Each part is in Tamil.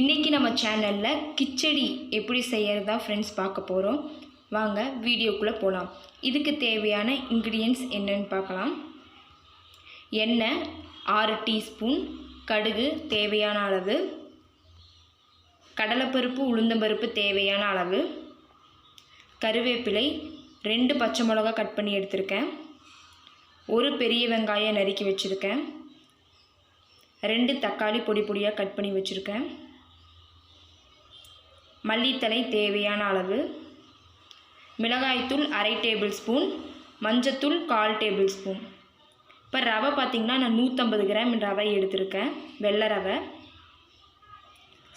இன்றைக்கி நம்ம சேனலில் கிச்சடி எப்படி செய்யறதா ஃப்ரெண்ட்ஸ் பார்க்க போகிறோம். வாங்க வீடியோக்குள்ளே போகலாம். இதுக்கு தேவையான இன்க்ரீடியன்ட்ஸ் என்னென்னு பார்க்கலாம். எண்ணெய் 6 டீஸ்பூன், கடுகு தேவையான அளவு, கடலைப்பருப்பு உளுந்தம்பருப்பு தேவையான அளவு, கருவேப்பிலை 2 பச்சை மிளகா கட் பண்ணி எடுத்திருக்கேன், ஒரு பெரிய வெங்காயம் நறுக்கி வச்சுருக்கேன், 2 தக்காளி பொடி பொடியாக கட் பண்ணி வச்சுருக்கேன், மல்லித்தழை தேவையான அளவு, மிளகாய்த்தூள் 1/2 டேபிள் ஸ்பூன், மஞ்சத்தூள் 1/4 டேபிள் ஸ்பூன். இப்போ ரவை பார்த்திங்கன்னா நான் 150 கிராம் ரவை எடுத்திருக்கேன், வெள்ளை ரவை.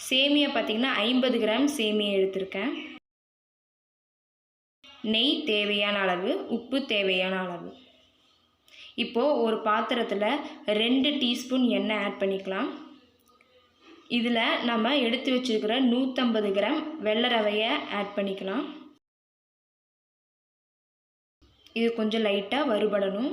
சேமியா பார்த்திங்கன்னா 50 கிராம் சேமியா எடுத்திருக்கேன். நெய் தேவையான அளவு, உப்பு தேவையான அளவு. இப்போது ஒரு பாத்திரத்தில் 2 டீஸ்பூன் எண்ணெய் ஆட் பண்ணிக்கலாம். இதில் நம்ம எடுத்து வச்சுருக்கிற 150 கிராம் வெள்ளை ரவையை ஆட் பண்ணிக்கலாம். இது கொஞ்சம் லைட்டாக வறுபடணும்.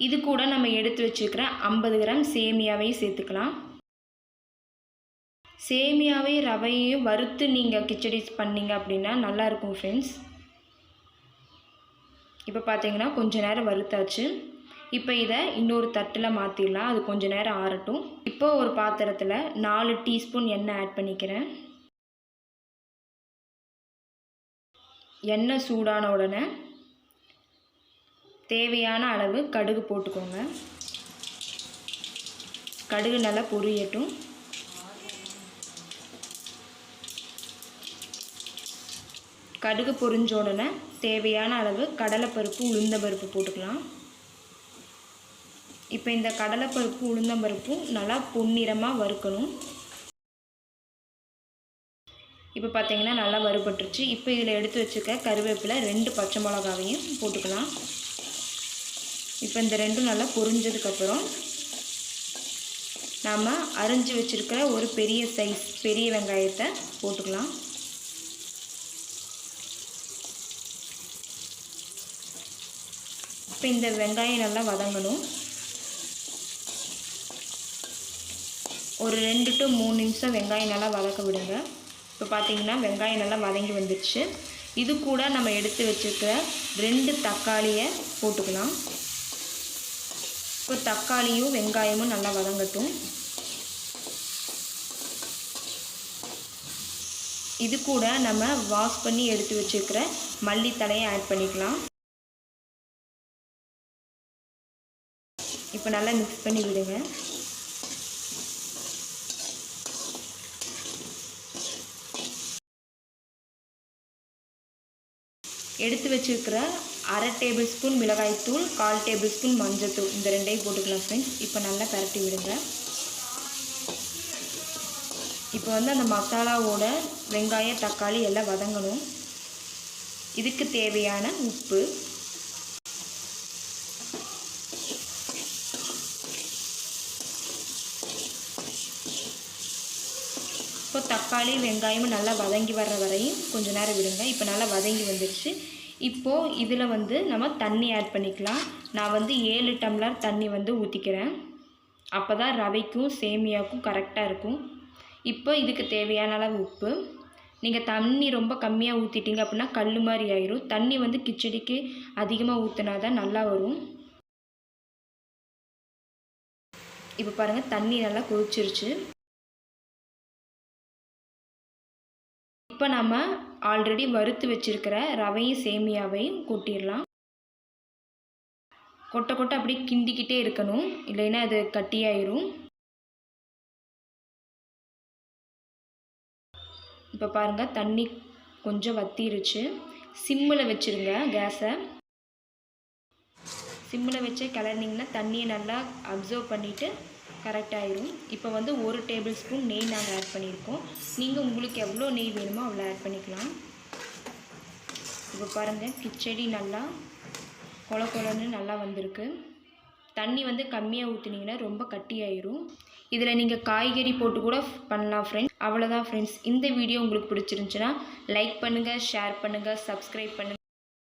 இது கூட நம்ம எடுத்து வச்சுருக்கிற 50 கிராம் சேமியாவையும் சேர்த்துக்கலாம். சேமியாவை ரவையையும் வறுத்து நீங்கள் கிச்சடி பண்ணிங்க அப்படின்னா நல்லாயிருக்கும் ஃப்ரெண்ட்ஸ். இப்போ பார்த்தீங்கன்னா கொஞ்சம் நேரம் வறுத்தாச்சு. இப்போ இதை இன்னொரு தட்டில் மாற்றிடலாம், அது கொஞ்சம் நேரம் ஆறட்டும். இப்போ ஒரு பாத்திரத்தில் 4 டீஸ்பூன் எண்ணெய் ஆட் பண்ணிக்கிறேன். எண்ணெய் சூடான உடனே தேவையான அளவு கடுகு போட்டுக்கோங்க. கடுகு நல்லா பொரியட்டும். கடுகு பொரிஞ்ச உடனே தேவையான அளவு கடலைப்பருப்பு உளுந்தம்பருப்பு போட்டுக்கலாம். இப்போ இந்த கடலைப்பருப்பு உளுந்தம்பருப்பும் நல்லா பொன்னிறமாக வறுக்கணும். இப்போ பார்த்தீங்கன்னா நல்லா வறுபட்டுருச்சு. இப்போ இதில் எடுத்து வச்சுக்க கருவேப்பிலை 2 பச்சை மிளகாவையும் போட்டுக்கலாம். இப்போ இந்த 2 நல்லா பொரிஞ்சதுக்கப்புறம் நாம் அரிஞ்சு வச்சுருக்கிற ஒரு பெரிய வெங்காயத்தை போட்டுக்கலாம். இப்போ இந்த வெங்காயம் நல்லா வதங்கணும். ஒரு 2 to 3 நிமிஷம் வெங்காயம் நல்லா வதக்க விடுங்க. இப்போ பார்த்தீங்கன்னா வெங்காயம் நல்லா வதங்கி வந்துடுச்சு. இது கூட நம்ம எடுத்து வச்சுருக்கிற 2 தக்காளியை போட்டுக்கலாம். இப்போ தக்காளியும் வெங்காயமும் நல்லா வதங்கட்டும். இது கூட நம்ம வாஷ் பண்ணி எடுத்து வச்சுருக்கிற மல்லித்தழையை ஆட் பண்ணிக்கலாம். இப்போ நல்லா மிக்ஸ் பண்ணி விடுங்க. எடுத்து வச்சுருக்கிற 1/2 டேபிள் ஸ்பூன் மிளகாய்த்தூள், 1/4 டேபிள் ஸ்பூன் மஞ்சத்தூள், இந்த 2ஐயும் போட்டுக்கலாம் ஃப்ரெண்ட்ஸ். இப்போ நல்லா பரட்டி விடுங்க. இப்போ அந்த மசாலாவோட வெங்காயம் தக்காளி எல்லாம் வதங்கணும். இதுக்கு தேவையான உப்பு, இப்போ தக்காளி வெங்காயமும் நல்லா வதங்கி வர்ற வரையும் கொஞ்சம் நேரம் விடுங்க. இப்போ நல்லா வதங்கி வந்துடுச்சு. இப்போது இதில் நம்ம தண்ணி ஆட் பண்ணிக்கலாம். நான் 7 டம்ளர் தண்ணி ஊற்றிக்கிறேன். அப்போ தான் ரவைக்கும் சேமியாவுக்கும் கரெக்டாக இருக்கும். இப்போ இதுக்கு தேவையான அளவு உப்பு. நீங்கள் தண்ணி ரொம்ப கம்மியாக ஊற்றிட்டீங்க அப்படின்னா கல் மாதிரி ஆயிரும். தண்ணி கிச்சடிக்கு அதிகமாக ஊற்றினா தான் நல்லா வரும். இப்போ பாருங்கள், தண்ணி நல்லா கொதிச்சிருச்சு. இப்போ நம்ம ஆல்ரெடி வறுத்து வச்சுருக்கிற ரவையும் சேமியாவையும் கொட்டிடலாம். கொட்டை அப்படியே கிண்டிக்கிட்டே இருக்கணும், இல்லைன்னா அது கட்டியாயிரும். இப்போ பாருங்கள், தண்ணி கொஞ்சம் வத்திருச்சு. சிம்மில் வச்சுருங்க கேஸை. சிம்மில் வச்சு கிளறினீங்கன்னா தண்ணியை நல்லா அப்சர்வ் பண்ணிவிட்டு கரெக்டாகிடும். இப்போ 1 டேபிள் ஸ்பூன் நெய் நாங்கள் ஆட் பண்ணியிருக்கோம். நீங்கள் உங்களுக்கு எவ்வளோ நெய் வேணுமோ அவ்வளோ ஆட் பண்ணிக்கலாம். இப்போ பாருங்கள், கிச்சடி நல்லா கொலன்னு நல்லா வந்திருக்கு. தண்ணி கம்மியாக ஊற்றினீங்கன்னா ரொம்ப கட்டியாயிரும். இதில் நீங்கள் காய்கறி போட்டு கூட பண்ணலாம் ஃப்ரெண்ட்ஸ். அவ்வளோதான் ஃப்ரெண்ட்ஸ். இந்த வீடியோ உங்களுக்கு பிடிச்சிருந்துச்சுன்னா லைக் பண்ணுங்கள், ஷேர் பண்ணுங்கள், சப்ஸ்கிரைப் பண்ணுங்கள்.